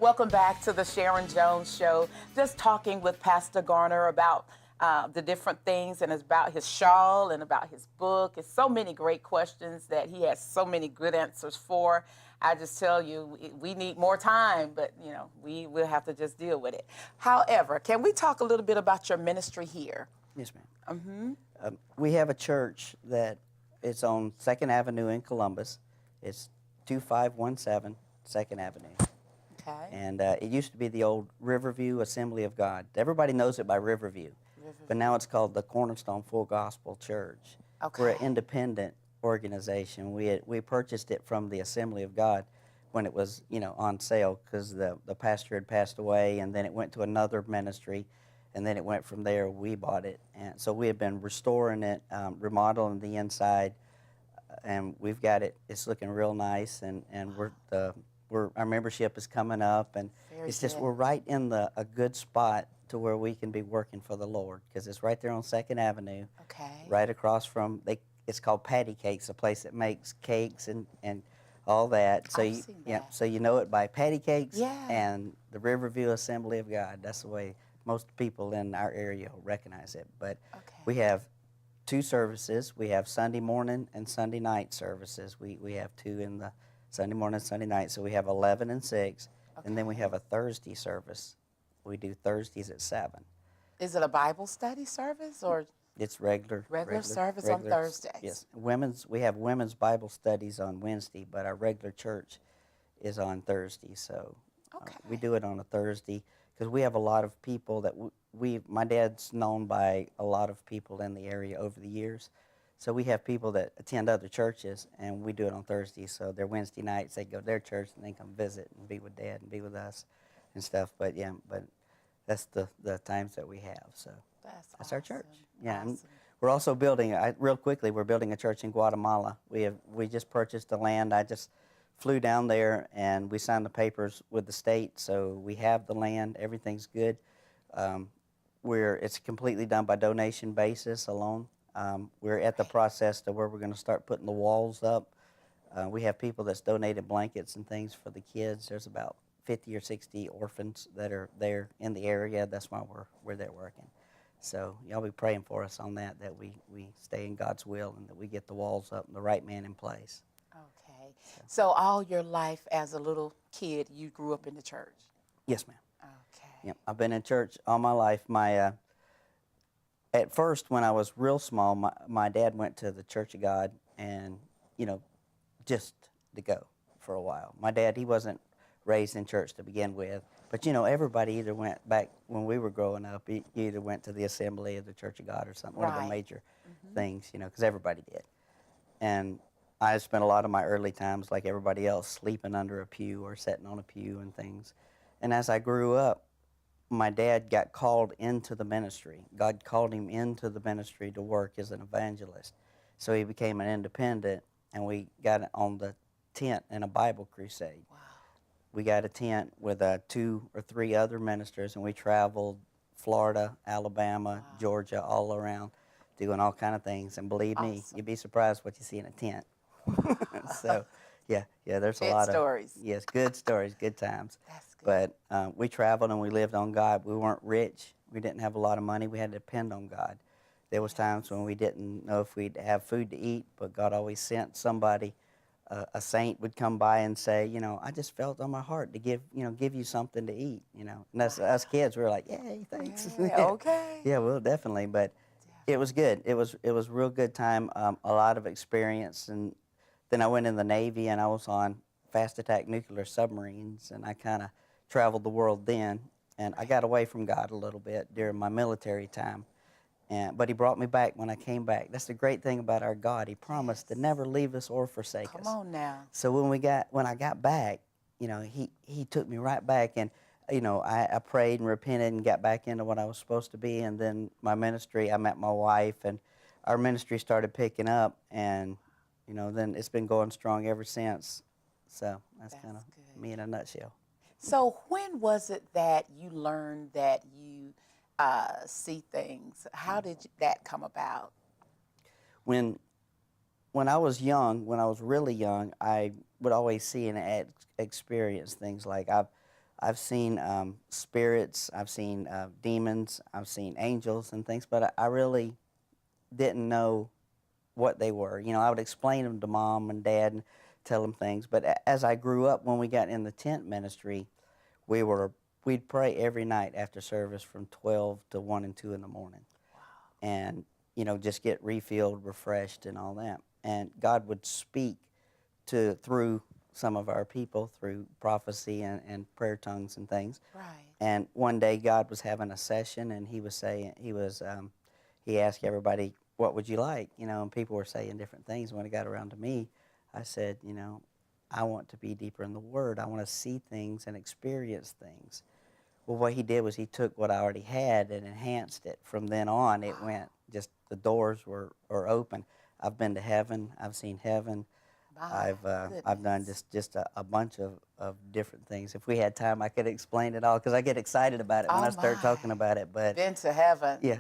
Welcome back to the Sharon Jones Show. Just talking with Pastor Garner about the different things and about his shawl and about his book. It's so many great questions that he has so many good answers for. I just tell you, we need more time, but you know, we will have to just deal with it. However, can we talk a little bit about your ministry here? Yes, ma'am. We have a church that is on 2nd Avenue in Columbus. It's 2517 2nd Avenue. Okay. And it used to be the old Riverview Assembly of God. Everybody knows it by Riverview. But now it's called the Cornerstone Full Gospel Church. Okay. We're an independent organization. We purchased it from the Assembly of God when it was, on sale because the pastor had passed away, and then it went to another ministry, and then it went from there. We bought it. And so we have been restoring it, remodeling the inside, and we've got it. It's looking real nice, and our membership is coming up, and we're right in a good spot to where we can be working for the Lord, because it's right there on 2nd Avenue. Okay. Right across from it's called Patty Cakes, a place that makes cakes and all that. So so you know it by Patty Cakes and the Riverview Assembly of God. That's the way most people in our area will recognize it. But we have 2 services. We have Sunday morning and Sunday night services. We have 2 in the Sunday morning and Sunday night. So we have 11 and 6. And then we have a Thursday service. We do Thursdays at 7. Is it a Bible study service or? It's regular service on Thursdays. Yes, we have women's Bible studies on Wednesday, but our regular church is on Thursday. So we do it on a Thursday because we have a lot of people that my dad's known by a lot of people in the area over the years. So we have people that attend other churches, and we do it on Thursday. So their Wednesday nights, they go to their church and they come visit and be with Dad and be with us and stuff. But that's the times that we have. So that's our church. Yeah, and we're also building. Real quickly, we're building a church in Guatemala. We just purchased the land. I just flew down there and we signed the papers with the state. So we have the land. Everything's good. It's completely done by donation basis alone. We're at the process to where we're going to start putting the walls up. We have people that's donated blankets and things for the kids. There's about 50 or 60 orphans that are there in the area. That's why we're there working. So y'all be praying for us on that we stay in God's will and that we get the walls up and the right man in place. Okay. So all your life as a little kid, you grew up in the church? Yes, ma'am. Okay. Yep. I've been in church all my life. At first, when I was real small, my dad went to the Church of God and, just to go for a while. My dad, he wasn't raised in church to begin with. But, everybody either went back when we were growing up, you either went to the Assembly or the Church of God or something, one of the major things, because everybody did. And I spent a lot of my early times, like everybody else, sleeping under a pew or sitting on a pew and things. And as I grew up, my dad got called into the ministry. God called him into the ministry to work as an evangelist. So he became an independent, and we got on the tent in a Bible crusade. Wow. We got a tent with 2 or 3 other ministers, and we traveled Florida, Alabama, Georgia, all around, doing all kind of things. And believe me, you'd be surprised what you see in a tent. So, there's a lot of stories. Yes, good stories, good times. That's good. But we traveled and we lived on God. We weren't rich. We didn't have a lot of money. We had to depend on God. There was times when we didn't know if we'd have food to eat, but God always sent somebody. A saint would come by and say, I just felt on my heart to give you something to eat, And us kids, we were like, yay, thanks. Yeah, okay. Yeah, well, definitely. But it was good. It was a real good time, a lot of experience. And then I went in the Navy, and I was on fast attack nuclear submarines, and I kind of traveled the world then. And I got away from God a little bit during my military time. But he brought me back when I came back. That's the great thing about our God. He promised to never leave us or forsake us. Come on now. So when I got back, he took me right back, and I prayed and repented and got back into what I was supposed to be. And then my ministry, I met my wife, and our ministry started picking up, and then it's been going strong ever since. So that's kind of me in a nutshell. So when was it that you learned that you see things? How did that come about? When I was young, when I was really young, I would always see and experience things like I've seen spirits, I've seen demons, I've seen angels and things, but I really didn't know what they were. You know, I would explain them to Mom and Dad and tell them things. But as I grew up, when we got in the tent ministry, we'd pray every night after service from 12 to 1 and 2 in the morning. Wow. And, you know, just get refilled, refreshed, and all that. And God would speak through some of our people, through prophecy and prayer tongues and things. Right. And one day God was having a session, and he asked everybody, what would you like? You know, and people were saying different things. When it got around to me, I said, you know, I want to be deeper in the Word. I want to see things and experience things. Well, what he did was he took what I already had and enhanced it. From then on, it went, just the doors were open. I've been to heaven. I've seen heaven. I've done just a bunch of different things. If we had time, I could explain it all, because I get excited about it when I start talking about it. But been to heaven. Yeah,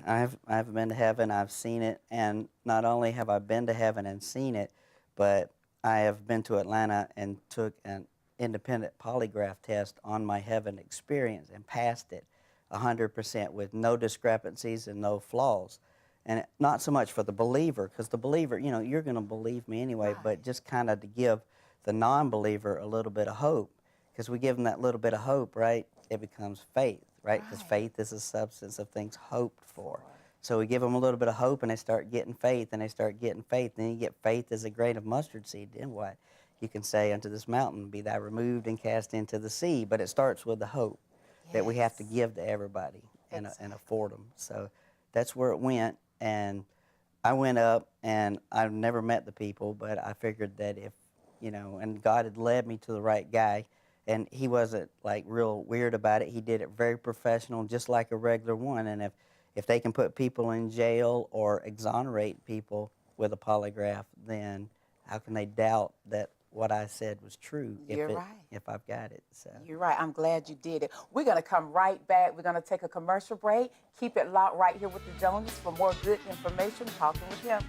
I've been to heaven. I've seen it, and not only have I been to heaven and seen it, but I have been to Atlanta and took an independent polygraph test on my heaven experience and passed it 100% with no discrepancies and no flaws. And not so much for the believer, because the believer, you know, you're going to believe me anyway, Right. but just kind of to give the non-believer a little bit of hope. Because we give them that little bit of hope, right, it becomes faith, right? Because faith is a substance of things hoped for. So we give them a little bit of hope, and they start getting faith, and they start getting faith. Then you get faith as a grain of mustard seed. Then what? You can say unto this mountain, be thou removed and cast into the sea. But it starts with the hope that we have to give to everybody and afford them. So that's where it went. And I went up, and I've never met the people, but I figured that if, you know, and God had led me to the right guy, and he wasn't like real weird about it. He did it very professional, just like a regular one. And if they can put people in jail or exonerate people with a polygraph, then how can they doubt that what I said was true if I've got it? So You're right. I'm glad you did it. We're going to come right back. We're going to take a commercial break. Keep it locked right here with the Joneses for more good information. Talking with him.